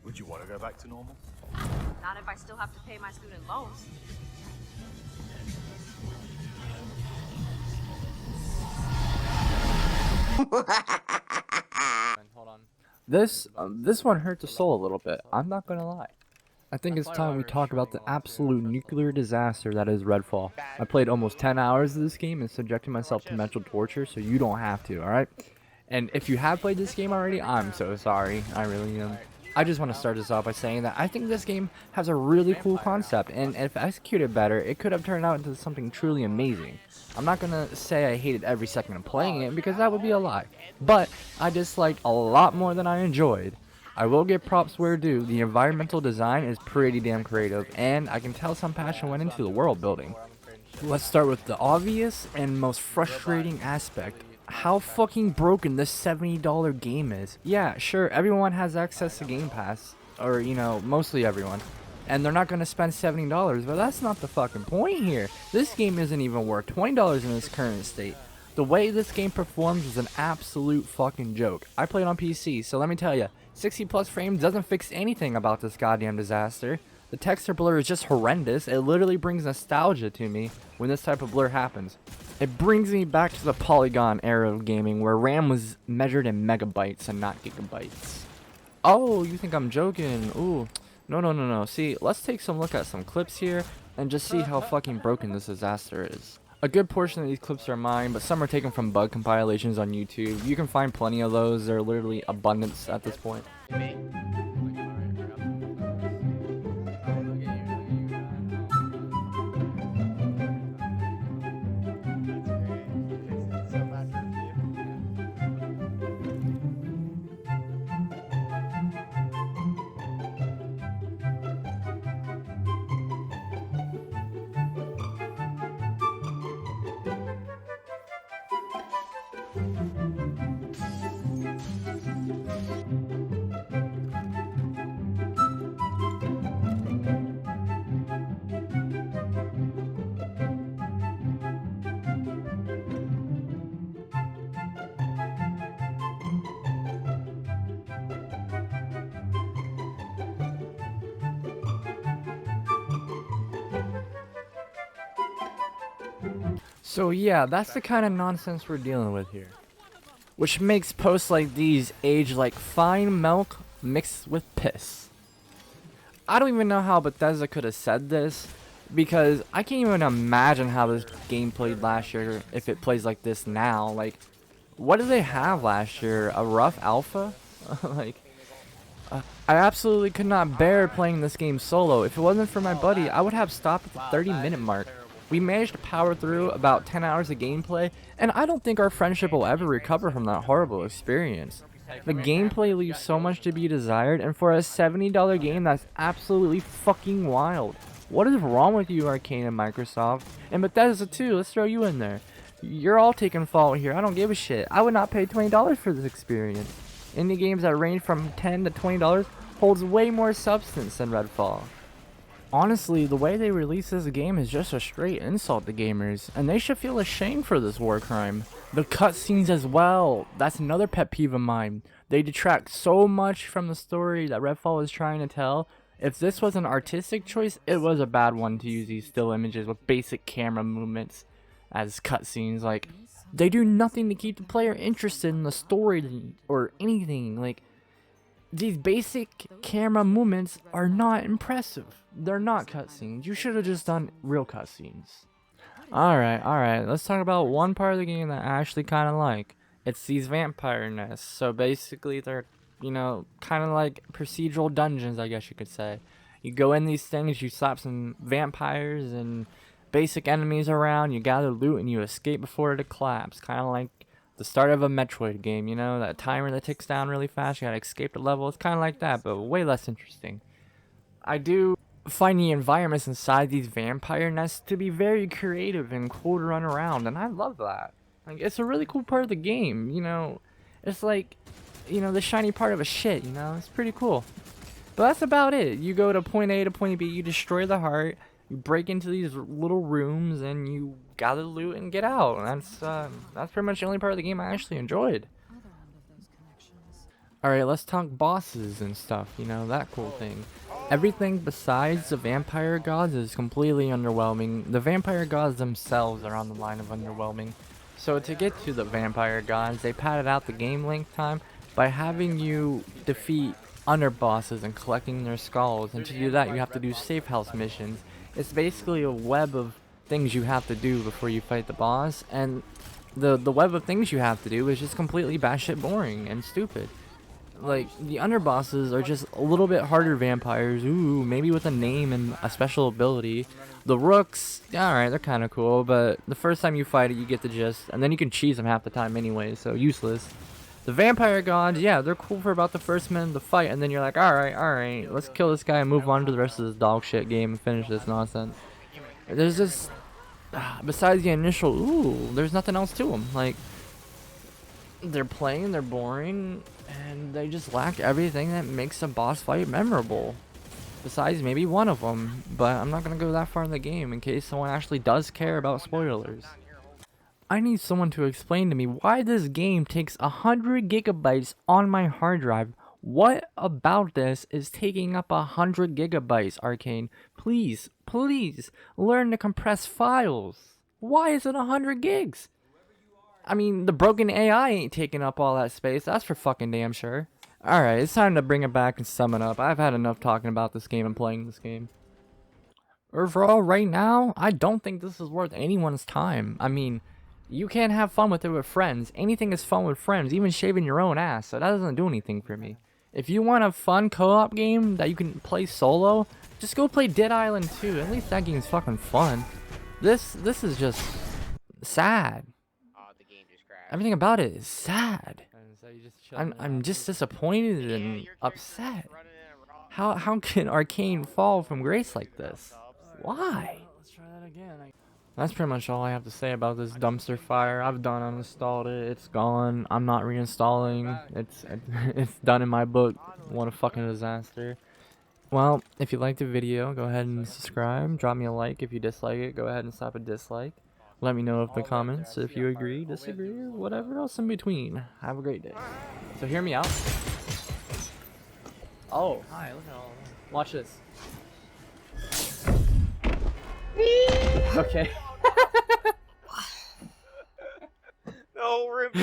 Would you want to go back to normal? Not if I still have to pay my student loans. Hold on. This one hurt the soul a little bit. I'm not gonna lie. I think it's time we talk about the absolute nuclear disaster that is Redfall. I played almost 10 hours of this game and subjected myself to mental torture, so you don't have to, alright? And if you have played this game already, I'm so sorry. I really am. I just want to start this off by saying that I think this game has a really cool concept, and if executed better, it could have turned out into something truly amazing. I'm not gonna say I hated every second of playing it, because that would be a lie. But I disliked a lot more than I enjoyed. I will give props where due. The environmental design is pretty damn creative, and I can tell some passion went into the world building. Let's start with the obvious and most frustrating aspect. How fucking broken this $70 game is. Yeah, sure, everyone has access to Game Pass, or, you know, mostly everyone, and they're not gonna spend $70, but that's not the fucking point here. This game isn't even worth $20 in its current state. The way this game performs is an absolute fucking joke. I played on PC, so let me tell ya, 60 plus frames doesn't fix anything about this goddamn disaster. The texture blur is just horrendous. It literally brings nostalgia to me when this type of blur happens. It brings me back to the Polygon era of gaming where RAM was measured in megabytes and not gigabytes. Oh, you think I'm joking? Ooh, no. See, let's take some look at some clips here and just see how fucking broken this disaster is. A good portion of these clips are mine, but some are taken from bug compilations on YouTube. You can find plenty of those. They're literally abundance at this point. So yeah, that's the kind of nonsense we're dealing with here. Which makes posts like these age like fine milk mixed with piss. I don't even know how Bethesda could have said this, because I can't even imagine how this game played last year if it plays like this now. Like, what did they have last year? A rough alpha? I absolutely could not bear playing this game solo. If it wasn't for my buddy, I would have stopped at the 30-minute mark. We managed to power through about 10 hours of gameplay, and I don't think our friendship will ever recover from that horrible experience. The gameplay leaves so much to be desired, and for a $70 game, that's absolutely fucking wild. What is wrong with you, Arcane and Microsoft? And Bethesda too, let's throw you in there. You're all taking fault here, I don't give a shit. I would not pay $20 for this experience. Indie games that range from $10 to $20 holds way more substance than Redfall. Honestly, the way they release this game is just a straight insult to gamers, and they should feel ashamed for this war crime. The cutscenes as well, that's another pet peeve of mine. They detract so much from the story that Redfall is trying to tell. If this was an artistic choice, it was a bad one to use these still images with basic camera movements as cutscenes. Like, they do nothing to keep the player interested in the story or anything. Like, these basic camera movements are not impressive. They're not cutscenes. You should have just done real cutscenes. Alright, let's talk about one part of the game that I actually kind of like. It's these vampire nests. So basically they're, you know, kind of like procedural dungeons, I guess you could say. You go in these things, you slap some vampires and basic enemies around, you gather loot, and you escape before it collapses. Kind of like the start of a Metroid game, you know, that timer that ticks down really fast, you gotta escape the level. It's kind of like that, but way less interesting. I do find the environments inside these vampire nests to be very creative and cool to run around, and I love that. Like, it's a really cool part of the game, you know. It's like, you know, the shiny part of a shit, you know. It's pretty cool. But that's about it. You go to point A to point B, you destroy the heart, you break into these little rooms, and you gather loot and get out. That's pretty much the only part of the game I actually enjoyed. Alright, let's talk bosses and stuff, you know, that cool thing. Everything besides the vampire gods is completely underwhelming. The vampire gods themselves are on the line of underwhelming. So to get to the vampire gods, they padded out the game length time by having you defeat underbosses and collecting their skulls. And to do that, you have to do safe house missions. It's basically a web of things you have to do before you fight the boss, and the web of things you have to do is just completely batshit boring and stupid. Like, the underbosses are just a little bit harder vampires, ooh, maybe with a name and a special ability. The rooks, alright, they're kind of cool, but the first time you fight it, you get the gist, and then you can cheese them half the time anyway, so useless. The vampire gods, yeah, they're cool for about the first minute of the fight, and then you're like, alright, let's kill this guy and move on to the rest of this dog shit game and finish this nonsense. There's just, besides the initial, ooh, there's nothing else to them. Like, they're plain, they're boring, and they just lack everything that makes a boss fight memorable. Besides maybe one of them, but I'm not going to go that far in the game in case someone actually does care about spoilers. I need someone to explain to me why this game takes 100 gigabytes on my hard drive. What about this is taking up 100 gigabytes, Arcane? Please, please, learn to compress files. Why is it 100 gigs? I mean, the broken AI ain't taking up all that space, that's for fucking damn sure. Alright, it's time to bring it back and sum it up. I've had enough talking about this game and playing this game. Overall, right now, I don't think this is worth anyone's time. I mean, you can't have fun with it with friends. Anything is fun with friends, even shaving your own ass, so that doesn't do anything for me. If you want a fun co-op game that you can play solo, just go play Dead Island 2. At least that game's fucking fun. This is just sad. Everything about it is sad. I'm just disappointed and upset. How can Arcane fall from grace like this? Why? Let's try that again. That's pretty much all I have to say about this dumpster fire. I've done uninstalled it. It's gone. I'm not reinstalling. It's done in my book. What a fucking disaster. Well, if you liked the video, go ahead and subscribe. Drop me a like. If you dislike it, go ahead and stop a dislike. Let me know in the comments if you agree, disagree, or whatever else in between. Have a great day. So hear me out. Oh, hi, look at all that. Watch this. Okay. No, rip.